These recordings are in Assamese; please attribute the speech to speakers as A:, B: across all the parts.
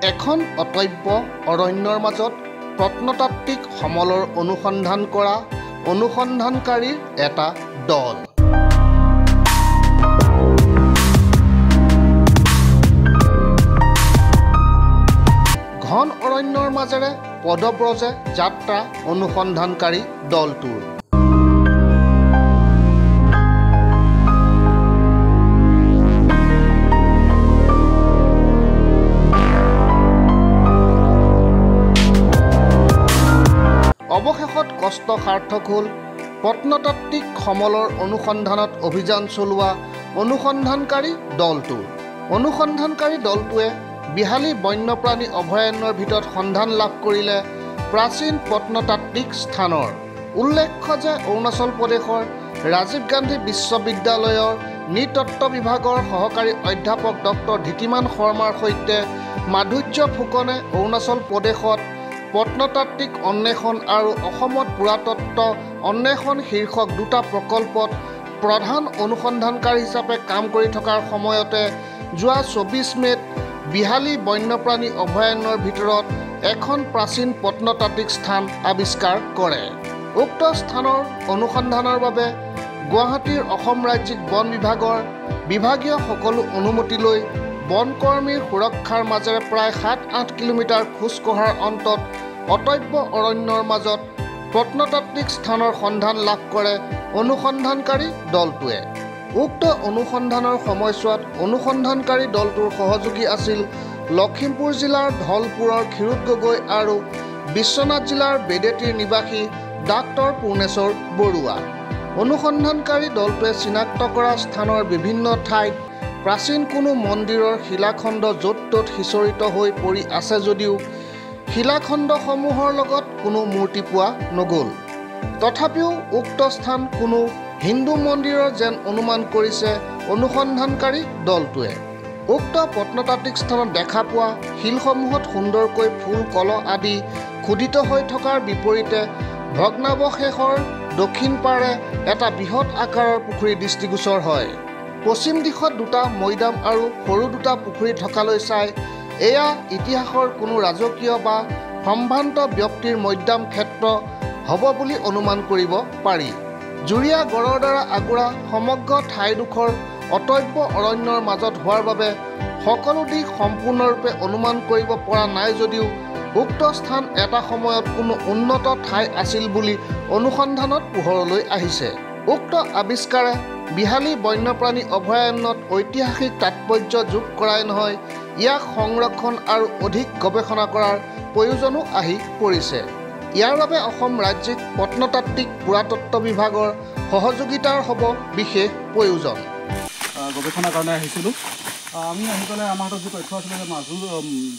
A: এখন অতব্য অৰণ্যৰ মাজত প্ৰত্নতাত্ত্বিক সমলৰ অনুসন্ধান কৰা অনুসন্ধানকাৰীৰ এটা দল। ঘন অৰণ্যৰ মাজেৰে পদব্ৰজে যাত্ৰা অনুসন্ধানকাৰী দলটোৰ। অৱশেষত কষ্ট সাৰ্থক হ'ল। প্ৰত্নতাত্ত্বিক সমলৰ অনুসন্ধানত অভিযান চলোৱা অনুসন্ধানকাৰী দলটোৰ। অনুসন্ধানকাৰী দলটোৱে বিহালী বন্যপ্ৰাণী অভয়াৰণ্যৰ ভিতৰত সন্ধান লাভ কৰিলে প্ৰাচীন প্ৰত্নতাত্ত্বিক স্থানৰ। উল্লেখ্য যে অৰুণাচল প্ৰদেশৰ ৰাজীৱ গান্ধী বিশ্ববিদ্যালয়ৰ নৃতত্ত্ব বিভাগৰ সহকাৰী অধ্যাপক ডক্টৰ ধীতিমান শৰ্মাৰ সৈতে মাধুৰ্য ফুকনে অৰুণাচল প্ৰদেশত প্ৰত্নতাত্ত্বিক অন্বেষণ আৰু অসমত পুৰাতত্ত্ব অন্বেষণ শীৰ্ষক দুটা প্ৰকল্পত প্ৰধান অনুসন্ধানকাৰী হিচাপে কাম কৰি থকাৰ সময়তে যোৱা 24 মে'ত বিহালী বন্যপ্ৰাণী অভয়াৰণ্যৰ ভিতৰত এখন প্ৰাচীন প্ৰত্নতাত্ত্বিক স্থান আৱিষ্কাৰ কৰে। উক্ত স্থানৰ অনুসন্ধানৰ বাবে গুৱাহাটীৰ অসম ৰাজ্যিক বন বিভাগৰ বিভাগীয় সকলো অনুমতি লৈ বনকৰ্মীৰ সুৰক্ষাৰ মাজেৰে প্ৰায় 7-8 কিলোমিটাৰ খোজ কঢ়াৰ অন্তত অতব্য অৰণ্যৰ মাজত প্ৰত্নতাত্ত্বিক স্থানৰ সন্ধান লাভ কৰে অনুসন্ধানকাৰী দলটোৱে। উক্ত অনুসন্ধানৰ সময়ছোৱাত অনুসন্ধানকাৰী দলটোৰ সহযোগী আছিল লখিমপুৰ জিলাৰ ধলপুৰৰ ক্ষীৰোদ গগৈ আৰু বিশ্বনাথ জিলাৰ বেডেটিৰ নিবাসী ডাক্তৰ পূৰ্ণেশ্বৰ বৰুৱা। অনুসন্ধানকাৰী দলটোৱে চিনাক্ত কৰা স্থানৰ বিভিন্ন ঠাইত প্ৰাচীন কোনো মন্দিৰৰ শিলাখণ্ড য'ত ত'ত সিঁচৰিত হৈ পৰি আছে যদিও শিলাখণ্ডসমূহৰ লগত কোনো মূৰ্তি পোৱা নগ'ল। তথাপিও উক্ত স্থান কোনো হিন্দু মন্দিৰৰ যেন অনুমান কৰিছে অনুসন্ধানকাৰী দলটোৱে। উক্ত প্ৰত্নতাত্ত্বিক স্থানত দেখা পোৱা শিলসমূহত সুন্দৰকৈ ফুল কলহ আদি খোদিত হৈ থকাৰ বিপৰীতে ভগ্নাৱশেষৰ দক্ষিণ পাৰে এটা বৃহৎ আকাৰৰ পুখুৰী দৃষ্টিগোচৰ হয়। পশ্চিম দিশত দুটা মৈদাম আৰু সৰু দুটা পুখুৰী থকালৈ চাই এয়া ইতিহাসৰ কোনো ৰাজকীয় বা সম্ভ্ৰান্ত ব্যক্তিৰ মৈদাম ক্ষেত্ৰ হ'ব বুলি অনুমান কৰিব পাৰি। জুৰীয়া গড়ৰ দ্বাৰা আগুৰা সমগ্ৰ ঠাইডোখৰ অতব্য অৰণ্যৰ মাজত হোৱাৰ বাবে সকলো দিশ সম্পূৰ্ণৰূপে অনুমান কৰিব পৰা নাই যদিও উক্ত স্থান এটা সময়ত কোনো উন্নত ঠাই আছিল বুলি অনুসন্ধানত পোহৰলৈ আহিছে। উক্ত আৱিষ্কাৰে বিহালী বন্যপ্ৰাণী অভয়াৰণ্যত ঐতিহাসিক তাৎপৰ্য যোগ কৰাই নহয়, ইয়াক সংৰক্ষণ আৰু অধিক গৱেষণা কৰাৰ প্ৰয়োজনো আহি পৰিছে। ইয়াৰ বাবে অসম ৰাজ্যিক প্ৰত্নতাত্ত্বিক পুৰাতত্ত্ব বিভাগৰ সহযোগিতাৰ হ'ব বিশেষ প্ৰয়োজন।
B: গৱেষণাৰ কাৰণে আহিছিলোঁ। আমি আহি পেলাই আমাৰ হাতত যি তথ্য আছিলে যে মাজুল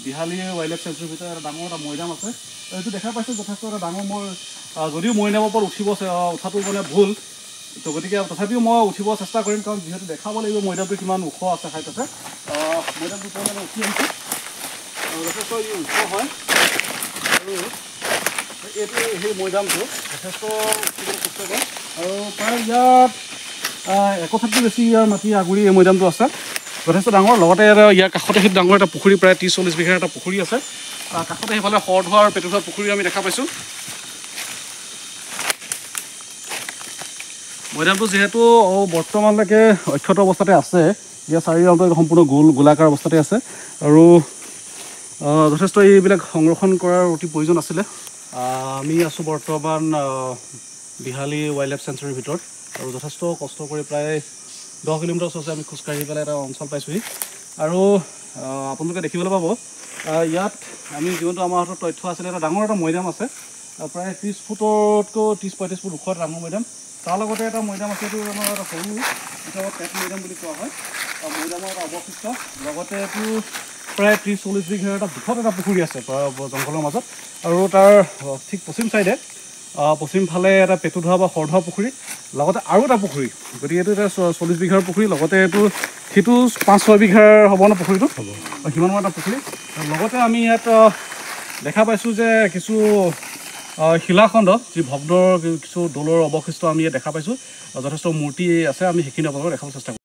B: বিহালী ৱাইল্ড লাইফ চেঞ্চুৰীৰ ভিতৰত এটা ডাঙৰ এটা মৈদাম আছে। এইটো দেখা পাইছোঁ যথেষ্ট এটা ডাঙৰ যদিও মৈদামৰ ওপৰত উঠাটো মানে ভুল, তো গতিকে তথাপিও মই উঠিব চেষ্টা কৰিম, কাৰণ যিহেতু দেখাব লাগিব মৈদামটো কিমান ওখ আছে ঠাইত আছে। মৈদামটো ওপৰত মানে উঠি আহিছোঁ, যথেষ্ট ওখ হয় আৰু এইটো সেই মৈদামটো যথেষ্ট উঠিবলৈ কষ্টকৰ আৰু প্ৰায় ইয়াত 1,000ৰো বেছি ইয়াৰ মাটি আগুৰি এই মৈদামটো আছে, যথেষ্ট ডাঙৰ। লগতে ইয়াৰ কাষতে সেই ডাঙৰ এটা পুখুৰী প্ৰায় 30-40 বিঘাৰ এটা পুখুৰী আছে। কাষতে সেইফালে শৰধোৱা আৰু পেটুধোৱা পুখুৰী আমি দেখা পাইছোঁ। মৈদামটো যিহেতু বৰ্তমানলৈকে অক্ষত অৱস্থাতে আছে, ইয়াৰ চাৰিওফালে সম্পূৰ্ণ গোলাকাৰ অৱস্থাতে আছে আৰু যথেষ্ট এইবিলাক সংৰক্ষণ কৰাৰ অতি প্ৰয়োজন আছিলে। আমি আছোঁ বৰ্তমান বিহালী ৱাইল্ড লাইফ চেঞ্চুৰীৰ ভিতৰত আৰু যথেষ্ট কষ্ট কৰি প্ৰায় 10 কিলোমিটাৰ ওচৰতে আমি খোজকাঢ়ি পেলাই এটা অঞ্চল পাইছোঁহি। আৰু আপোনালোকে দেখিবলৈ পাব ইয়াত আমি যিমানটো আমাৰ হাতত তথ্য আছিলে, এটা ডাঙৰ এটা মৈদাম আছে, প্ৰায় 30 ফুটতকৈ 30-35 ফুট ওখ এটা ডাঙৰ মৈদাম। তাৰ লগতে এটা মৈদাম আছে, এইটো আমাৰ এটা সৰু পেট মৈদাম বুলি কোৱা হয়। মৈদামৰ এটা অৱশিষ্ট, লগতে এইটো প্ৰায় 30-40 বিঘাৰ এটা বৃহৎ এটা পুখুৰী আছে জংঘলৰ মাজত, আৰু তাৰ ঠিক পশ্চিম চাইডে পশ্চিমফালে এটা পেটুধোৱা বা শৰধোৱা পুখুৰী, লগতে আৰু এটা পুখুৰী। গতিকে এইটো এটা 40 বিঘাৰ পুখুৰী, লগতে এইটো সিটো 5-6 বিঘাৰ হ'ব ন পুখুৰীটো, সিমানৰ এটা পুখুৰী। লগতে আমি ইয়াত দেখা পাইছোঁ যে কিছু শিলাখণ্ড, যি ভগ্নৰ কিছু দৌলৰ অৱশিষ্ট আমি ইয়াত দেখা পাইছোঁ, যথেষ্ট মূৰ্তি আছে। আমি সেইখিনি আপোনালোকক দেখাব চেষ্টা কৰিম।